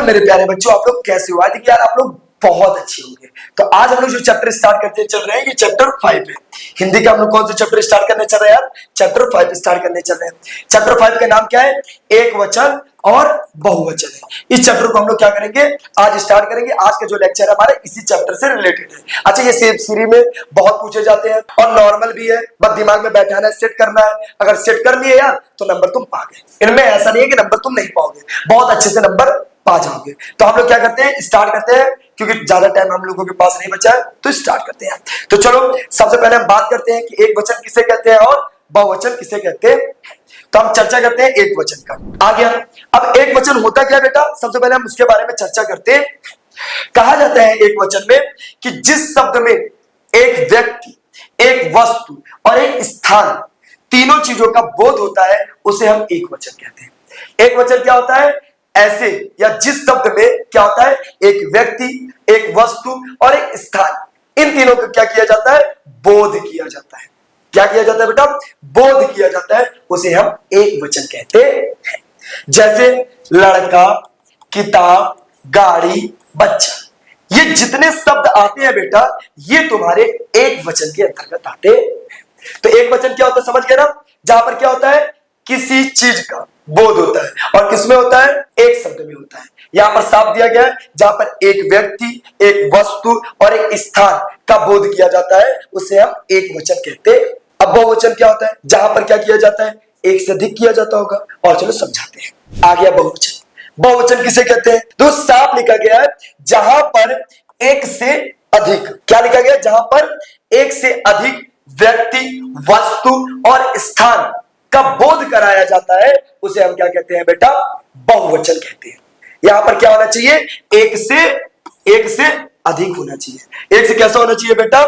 मेरे प्यारे बच्चों, आप लोग कैसे हो? आई थिंक यार आप लोग बहुत अच्छे होंगे। तो आज हम लोग जो चैप्टर स्टार्ट करते चल रहे हैं, ये चैप्टर 5 है। हिंदी का हम लोग कौन सा चैप्टर स्टार्ट करने चल रहे हैं यार? चैप्टर 5 स्टार्ट करने चल रहे हैं। चैप्टर 5 का नाम क्या है? एक वचन और बहुवचन है। इस चैप्टर को हम लोग क्या करेंगे, आज स्टार्ट करेंगे। आज का जो लेक्चर है हमारा इसी चैप्टर से रिलेटेड है। अच्छा, ये सेम सीरीज में बहुत पूछे जाते हैं और नॉर्मल भी है, बस दिमाग में बैठाना है, सेट करना है। अगर सेट कर लिए यार तो नंबर तुम पा गए। इनमें ऐसा नहीं है कि नंबर तुम नहीं पाओगे, बहुत अच्छे से नंबर पा जाओगे। तो हम लोग क्या करते हैं, स्टार्ट करते हैं, क्योंकि ज्यादा टाइम हम लोगों के पास नहीं बचा है, तो स्टार्ट करते हैं। तो चलो सबसे पहले हम बात करते हैं कि एक वचन किसे कहते हैं और बहुवचन किसे कहते हैं। तो हम चर्चा करते हैं एक वचन का। आ गया। अब एक वचन होता क्या बेटा, सबसे पहले हम उसके बारे में चर्चा करते हैं। कहा जाता है एक वचन में कि जिस शब्द में एक व्यक्ति, एक वस्तु और एक स्थान, तीनों चीजों का बोध होता है, उसे हम एक वचन कहते हैं। एक वचन क्या होता है? ऐसे या जिस शब्द में क्या होता है, एक व्यक्ति, एक वस्तु और एक स्थान, इन तीनों का क्या किया जाता है? बोध किया जाता है। क्या किया जाता है बेटा? बोध किया जाता है, उसे हम एक वचन कहते हैं। जैसे लड़का, किताब, गाड़ी, बच्चा, ये जितने शब्द आते हैं बेटा, ये तुम्हारे एक वचन के अंतर्गत आते हैं। तो एक वचन क्या होता है, समझ गए ना? जहां पर क्या होता है, किसी चीज का बोध होता है, और किसमें होता है? एक शब्द में होता है। यहां पर साफ दिया गया है, जहां पर एक व्यक्ति, एक वस्तु और एक स्थान का बोध किया जाता है, उसे हम एक वचन कहते हैं। अब बहुवचन क्या होता है? जहां पर क्या किया जाता है? एक से अधिक किया जाता होगा। और चलो समझाते हैं। आ गया बहुवचन। बहुवचन किसे कहते हैं? तो साफ लिखा गया है, जहां पर एक से अधिक, क्या लिखा गया? जहां पर एक से अधिक व्यक्ति, वस्तु और स्थान का बोध कराया जाता है, उसे हम क्या कहते हैं बेटा? बहुवचन कहते हैं। यहां पर क्या होना चाहिए? एक से अधिक होना चाहिए। एक से कैसा होना चाहिए बेटा?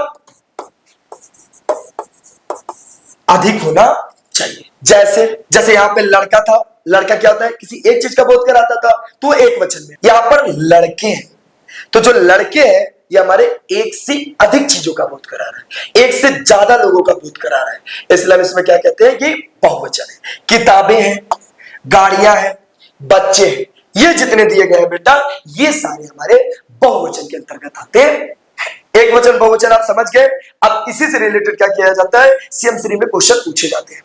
अधिक होना चाहिए। जैसे यहां पे लड़का था, लड़का क्या होता है? किसी एक चीज का बोध कराता था, तो एक वचन में। यहां पर लड़के हैं, तो जो लड़के हैं ये हमारे एक से अधिक चीजों का बोध करा रहा है, एक से ज्यादा लोगों का बोध करा रहा है, इसलिए हम इसमें क्या कहते हैं? ये बहुवचन है। किताबें हैं, गाड़ियां हैं, बच्चे हैं, ये जितने दिए गए हैं बेटा, ये सारे हमारे बहुवचन के अंतर्गत आते हैं। एक वचन बहुवचन आप समझ गए। अब इसी से रिलेटेड क्या किया जाता है, सीएम श्री में क्वेश्चन पूछे जाते हैं,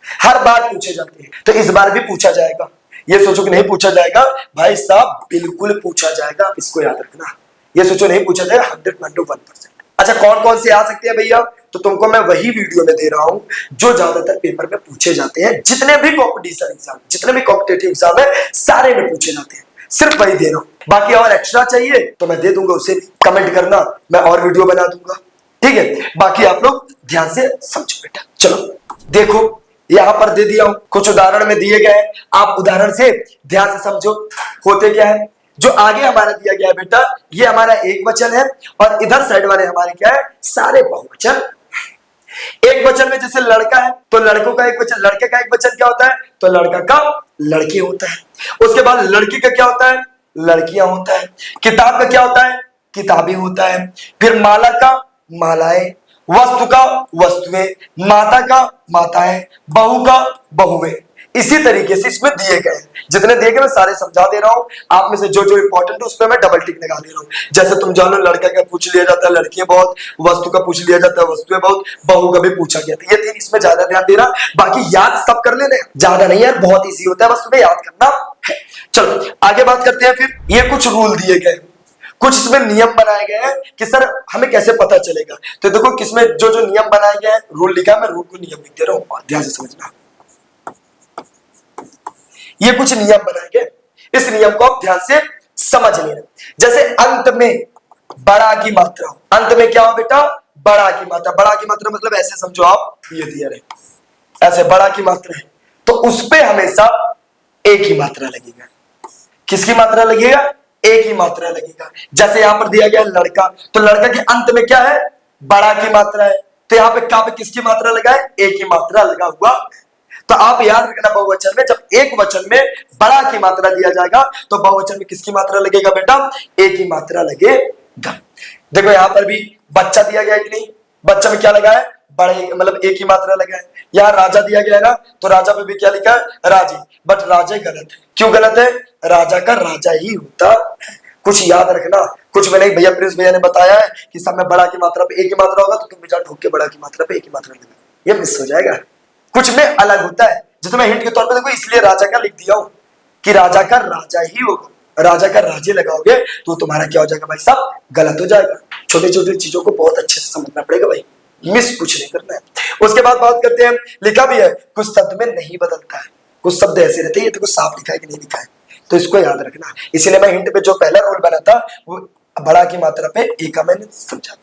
हर बार पूछे जाते हैं। तो इस बार भी पूछा जाएगा, ये सोचो कि नहीं पूछा जाएगा, भाई साहब बिल्कुल पूछा जाएगा, इसको याद रखना। ये सोचो नहीं पूछा जाएगा, 100% अच्छा, कौन कौन से आ सकते हैं भैया? तो तुमको मैं वही वीडियो में दे रहा हूं जो ज्यादातर पेपर में पूछे जाते हैं। जितने भी कॉम्पिटिशन एग्जाम, जितने भी कॉम्पिटेटिव एग्जाम है, सारे में पूछे जाते हैं, सिर्फ वही दे रहा हूं। बाकी और एक्स्ट्रा चाहिए तो मैं दे दूंगा, उसे कमेंट करना, मैं और वीडियो बना दूंगा, ठीक है? बाकी आप लोग ध्यान से समझो बेटा। चलो देखो, यहां पर दे दिया हूं, कुछ उदाहरण में दिए गए हैं, आप उदाहरण से ध्यान से समझो होते क्या है। जो आगे हमारा दिया गया है बेटा, ये हमारा एक वचन है, और इधर साइड वाले हमारे क्या है? सारे बहुवचन। एक वचन में जैसे लड़का है, तो लड़कों का एक वचन, लड़के का एक वचन क्या होता है? तो लड़का का लड़के होता है। उसके बाद लड़की का क्या होता है? लड़कियां होता है। किताब का क्या होता है? किताबें होता है। फिर माला का मालाएं, वस्तु का वस्तुएं, माता का माताएं, बहू का बहुएं। इसी तरीके से इसमें दिए गए, जितने दिए गए मैं सारे समझा दे रहा हूं। आप में से जो जो इंपॉर्टेंट है उस पर मैं डबल टिक लगा दे रहा हूं। जैसे तुम जानो, लड़का का पूछ लिया जाता है, लड़कियां बहुत, वस्तु का पूछ लिया जाता है, वस्तुएं बहुत, बहू का भी पूछा गया था। ये तीन इसमें ज्यादा ध्यान देना, बाकी याद सब कर लेना, ज्यादा नहीं यार, बहुत ईजी होता है, बस तुम्हें याद करना है। चलो आगे बात करते हैं। फिर ये कुछ रूल दिए गए, कुछ इसमें नियम बनाए गए हैं कि सर हमें कैसे पता चलेगा। तो देखो किसमें जो जो नियम बनाए गए हैं, रूल लिखा है, मैं रूल को नियम लिख दे रहा हूं, ध्यान से समझना। ये कुछ नियम बनाए गए, इस नियम को आप ध्यान से समझ लेना। जैसे अंत में बड़ा की मात्रा, अंत में क्या हो बेटा? बड़ा की मात्रा। बड़ा की मात्रा मतलब ऐसे समझो आप, ये दिया रहे ऐसे बड़ा की मात्रा है, तो उस पे हमेशा एक ही मात्रा लगेगा। किसकी मात्रा लगेगा? एक ही मात्रा लगेगा। जैसे यहां पर दिया गया लड़का, तो लड़का के अंत में क्या है? बड़ा की मात्रा है, तो यहां पे क्या पे किसकी मात्रा लगा है? एक ही मात्रा लगा हुआ। तो आप याद रखना, बहुवचन में जब एक वचन में बड़ा की मात्रा दिया जाएगा, तो बहुवचन में किसकी मात्रा लगेगा बेटा? एक ही मात्रा लगेगा। देखो यहां पर भी बच्चा दिया गया है कि नहीं? बच्चा में क्या लगा है? बड़े मतलब एक ही मात्रा लगा है। यहाँ राजा दिया गया है ना, तो राजा पे भी क्या लिखा है राजे, बट राजे गलत है। क्यों गलत है? राजा का राजा ही होता है। कुछ याद रखना, कुछ में नहीं। भैया प्रिंस भैया ने बताया है कि सब में बड़ा की मात्रा पे एक ही मात्रा होगा, तो तुम भी जा ठोक के बड़ा की मात्रा पे एक ही मात्रा लगा, ये मिस हो जाएगा। कुछ में अलग होता है, जैसे मैं हिंट के तौर पे देखो इसलिए राजा का लिख दिया हूं कि राजा का राजा ही होगा। राजा का राजे लगाओगे तो तुम्हारा क्या हो जाएगा भाई साहब? गलत हो जाएगा। छोटी छोटी चीजों को बहुत अच्छे से समझना पड़ेगा भाई, मिस कुछ नहीं करना है। उसके बाद बात करते हैं, लिखा भी है कुछ शब्द में नहीं बदलता है, कुछ शब्द ऐसे रहते हैं, ये तो कुछ साफ लिखा है कि नहीं लिखा है, तो इसको याद रखना। इसीलिए मैं हिंट पे जो पहला रूल बना था वो बड़ा की मात्रा पे एक का मैंने समझा।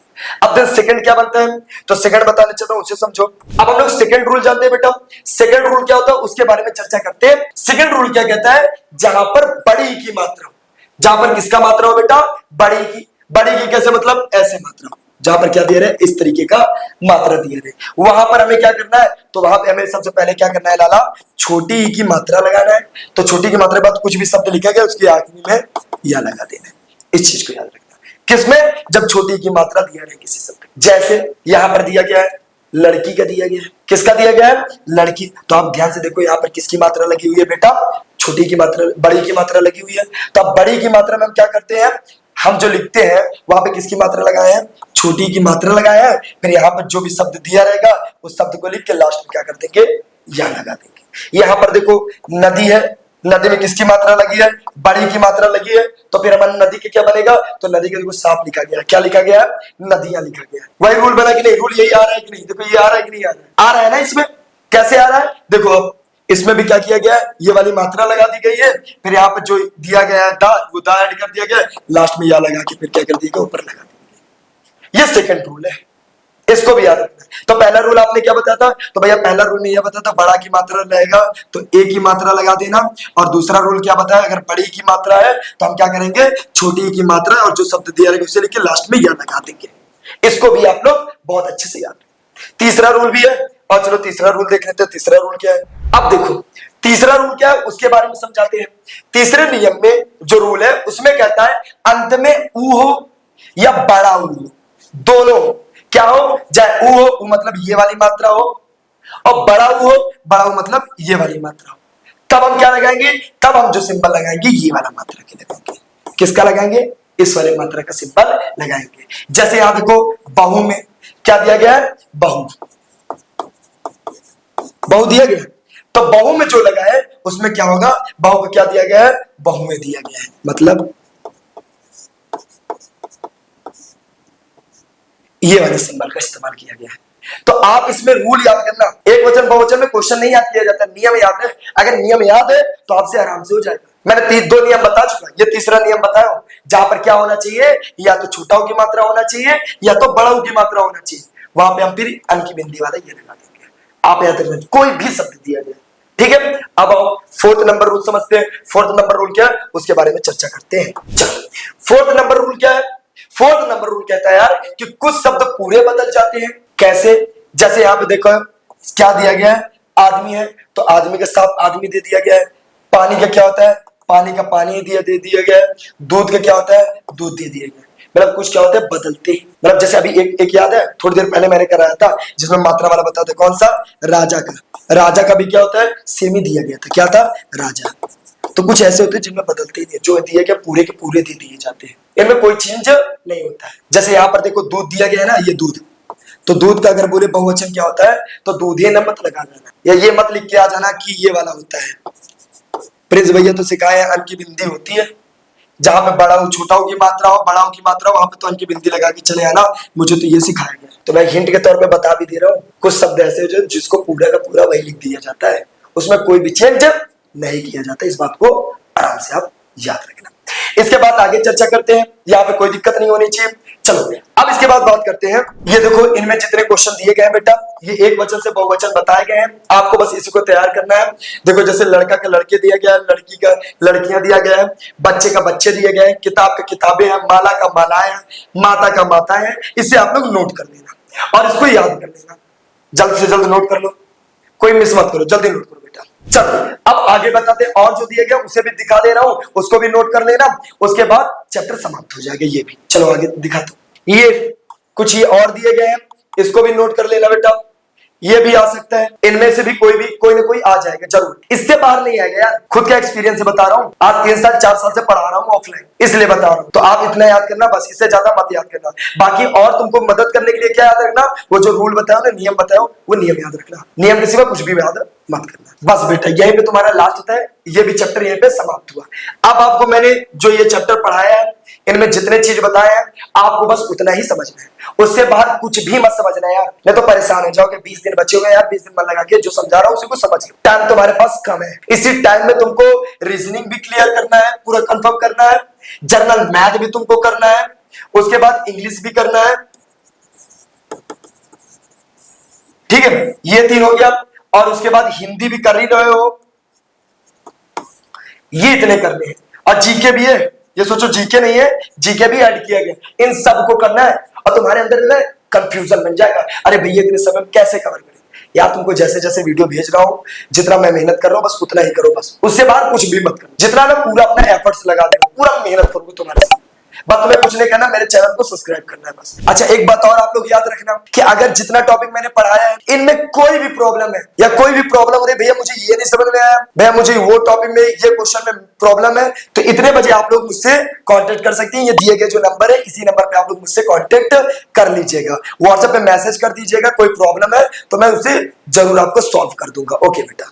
अब देन सेकंड क्या बनता है, तो सेकंड बताने चाहता हूं, उसे समझो। अब हम लोग सेकंड रूल जानते हैं बेटा। सेकंड रूल क्या होता है उसके बारे में चर्चा करते हैं। सेकंड रूल क्या कहता है? जहां पर बड़ी की मात्रा हो, जहां पर किसका मात्रा हो बेटा? बड़ी की। बड़ी की कैसे? मतलब ऐसे मात्रा हो, जहां पर क्या दिया रहे? इस तरीके का मात्रा दिया रहे, वहां पर हमें क्या करना है? तो वहां पे हमें सबसे पहले क्या करना है लाला? छोटी ई की मात्रा लगाना है। तो छोटी की मात्रा के बाद कुछ भी शब्द लिखा गया उसकी आखिरी में या लगा देना है। इस चीज को याद रखना। किसमें? जब छोटी की मात्रा दिया रहे किसी शब्द, जैसे यहां पर दिया गया है लड़की का दिया गया है। किसका दिया गया है? लड़की। तो आप ध्यान से देखो यहां पर किसकी मात्रा लगी हुई है बेटा? छोटी की मात्रा, बड़ी की मात्रा लगी हुई है। तो अब बड़ी की मात्रा में हम क्या करते हैं? हम जो लिखते हैं वहां पे किसकी मात्रा लगाए हैं? छोटी की मात्रा लगाया है। फिर यहाँ पर जो भी शब्द दिया रहेगा उस शब्द को लिख के लास्ट में क्या कर देंगे? या लगा देंगे। यहाँ पर देखो नदी है, नदी में किसकी मात्रा लगी है? बड़ी की मात्रा लगी है। तो फिर हमारी नदी के क्या बनेगा? तो नदी के देखो साफ लिखा गया है। क्या लिखा गया है? नदियां लिखा गया है। वही रूल बना कि नहीं? रूल यही आ रहा है कि नहीं? देखो ये आ रहा है कि नहीं आ रहा है? आ रहा है ना इसमें? कैसे आ रहा है देखो। अब इसमें भी क्या किया गया है? ये वाली मात्रा लगा दी गई है। फिर यहाँ पर जो दिया गया है दा, वो दा ऐड कर दिया गया है, लास्ट में या लगा के फिर क्या कर दिया गया? ऊपर लगा दिया। ये सेकंड रूल है, इसको भी याद रखना है। तो पहला रूल आपने क्या बताया था? तो भैया पहला रूल में यह बताया था बड़ा की मात्रा रहेगा तो एक की मात्रा लगा देना। और दूसरा रूल क्या बताया? अगर बड़ी की मात्रा है तो हम क्या करेंगे? छोटी की मात्रा और जो शब्द दिया रहेगा उसे लिख के लास्ट में या लगा देंगे। इसको भी आप लोग बहुत अच्छे से याद रखें। तीसरा रूल भी है, और चलो तीसरा रूल देख लेते हैं। तीसरा रूल क्या है? अब देखो तीसरा रूल क्या है उसके बारे में समझाते हैं। तीसरे नियम में जो रूल है उसमें कहता है अंत में ऊ हो या बड़ा ऊ हो, दोनों क्या हो? चाहे ऊ हो, ऊ मतलब ये वाली मात्रा हो, और बड़ा ऊ हो, बड़ा ऊ मतलब ये वाली मात्रा हो, तब हम क्या लगाएंगे? तब हम जो सिंबल लगाएंगे ये वाला मात्रा के लगाएंगे। किसका लगाएंगे? इस वाले मात्रा का सिंबल लगाएंगे। जैसे यहां देखो बहु में क्या दिया गया है? बहु। बहु दिया गया, तो बहु में जो लगा है उसमें क्या होगा? बहु को क्या दिया गया है? बहु में दिया गया है, मतलब ये वाले सिंबल का इस्तेमाल किया गया है। तो आप इसमें रूल याद करना, एक वचन बहुवचन में क्वेश्चन नहीं याद किया जाता, नियम याद है। अगर नियम याद है तो आपसे आराम से हो जाएगा। मैंने दो नियम बता चुका, ये तीसरा नियम बताया हूं, जहां पर क्या होना चाहिए? या तो छोटाओं की मात्रा होना चाहिए या तो बड़ाओं की मात्रा होना चाहिए। वहां पे हम फिर अन की बिंदी वाला ये लगा देंगे। आप याद रखना, कोई भी शब्द दिया गया, ठीक है। अब आओ फोर्थ नंबर रूल समझते हैं। फोर्थ नंबर रूल क्या है उसके बारे में चर्चा करते हैं। फोर्थ नंबर रूल क्या है? फोर्थ नंबर रूल कहता है यार कि कुछ शब्द पूरे बदल जाते हैं। कैसे? जैसे यहां पे देखो क्या दिया गया है? आदमी है तो आदमी के साथ आदमी दे दिया गया है। पानी का क्या होता है? पानी का पानी दे दिया गया है। दूध का क्या होता है? दूध दे दिया गया है। मतलब कुछ क्या होता है? बदलते ही। मतलब जैसे अभी एक याद है थोड़ी देर पहले मैंने कराया था जिसमें मात्रा वाला बताते, कौन सा? राजा का। राजा का भी क्या होता है? सेम ही दिया गया था। क्या था? राजा। तो कुछ ऐसे होते हैं जिनमें बदलते ही नहीं, जो दिया गया पूरे के पूरे दे दिए जाते हैं, इनमें कोई चेंज नहीं होता है। जैसे यहाँ पर देखो दूध दिया गया है ना, ये दूध, तो दूध का अगर बोले बहुवचन क्या होता है? तो दूधे न मत लगा जाना, या ये मत लिख के आ जाना कि ये वाला होता है। प्रिंस भैया तो सिखाए अन की बिंदी होती है, जहां पे बड़ा हो छोटाओं की मात्रा हो, बड़ाओं की मात्रा हो, वहां पे तो अन की बिंदी लगा के चले आना। मुझे तो ये सिखाया गया, तो मैं हिंट के तौर पे बता भी दे रहा हूँ। कुछ शब्द ऐसे जो जिसको पूरा का पूरा वही लिख दिया जाता है, उसमें कोई भी चेंज नहीं किया जाता। इस बात को आराम से आप याद रखना। इसके बाद आगे चर्चा करते हैं, यहाँ पे कोई दिक्कत नहीं होनी चाहिए। चलो अब इसके बाद बात करते हैं। ये देखो इनमें जितने क्वेश्चन दिए गए हैं बेटा, ये एक वचन से बहुवचन बताए गए हैं, आपको बस इसी को तैयार करना है। देखो जैसे लड़का का लड़के दिया गया है, लड़की का लड़कियां दिया गया है, बच्चे का बच्चे दिए गए हैं, किताब का किताबें हैं, माला का मालाएं हैं, माता का माता है। इसे आप लोग नोट कर लेना और इसको याद कर लेना। जल्द से जल्द नोट कर लो, कोई मिस मत करो, जल्दी नोट करो बेटा। चलो अब आगे बताते हैं, और जो दिया गया उसे भी दिखा दे रहा हूं, उसको भी नोट कर लेना। उसके बाद चैप्टर समाप्त हो जाएगा। ये भी चलो आगे दिखा दो। ये कुछ ये और दिए गए हैं, इसको भी नोट कर लेना बेटा। ये भी आ सकता है, इनमें से भी कोई ना कोई आ जाएगा जरूर, इससे बाहर नहीं आएगा यार। खुद का एक्सपीरियंस से बता रहा हूँ, आज 3 साल 4 साल से पढ़ा रहा हूँ ऑफलाइन, इसलिए बता रहा हूँ। तो आप इतना याद करना बस, इससे ज्यादा मत याद करना। बाकी और तुमको मदद करने के लिए क्या याद रखना, वो जो रूल बताया ना, नियम बताया, वो नियम याद रखना, नियम के सिवा कुछ भी याद मत करना। बस बेटा यहीं पे तुम्हारा लास्ट होता है, ये भी चैप्टर यहीं पे समाप्त हुआ। अब आपको मैंने जो ये चैप्टर पढ़ाया है, इनमें जितने चीज बताए हैं, आपको बस उतना ही समझना है, उससे बाहर कुछ भी मत समझना यार, नहीं तो परेशान हो जाओगे। 20 दिन बचे हुए यार, 20 दिन मन लगा के जो समझा रहा हूं उसी को समझ लो। टाइम तुम्हारे पास कम है, इसी टाइम में तुमको रीजनिंग भी क्लियर करना है, पूरा कंफर्म करना है, जनरल मैथ भी तुमको करना है, उसके बाद इंग्लिश भी करना है, ठीक है, ये 3 हो गया। और उसके बाद हिंदी भी कर ही रहे हो, ये इतने करने हैं। और जीके भी है, ये सोचो जीके नहीं है, जीके भी ऐड किया गया, इन सबको करना है। और तुम्हारे अंदर कंफ्यूजन बन जाएगा, अरे भैया इतने समय में कैसे कवर करें यार। तुमको जैसे जैसे वीडियो भेज रहा हूं, जितना मैं मेहनत कर रहा हूं बस उतना ही करो, बस उससे बाहर कुछ भी मत करो। जितना ना पूरा अपना एफर्ट्स लगा देगा, पूरा मेहनत करूंगा तुम्हारे साथ, बस तुम्हें कुछ नहीं करना, मेरे चैनल को सब्सक्राइब करना है बस। अच्छा एक बात और आप लोग याद रखना कि अगर जितना टॉपिक मैंने पढ़ाया है, इनमें कोई भी प्रॉब्लम है या कोई भी प्रॉब्लम हो रही है, भैया मुझे ये नहीं समझ में आया, भैया मुझे वो टॉपिक में ये क्वेश्चन में प्रॉब्लम है, तो इतने बजे आप लोग मुझसे कांटेक्ट कर सकते हैं। ये दिए गए जो नंबर है, इसी नंबर पे आप लोग मुझसे कांटेक्ट कर लीजिएगा, व्हाट्सएप पे मैसेज कर दीजिएगा। कोई प्रॉब्लम है तो मैं उसे जरूर आपको सॉल्व कर दूंगा। ओके बेटा।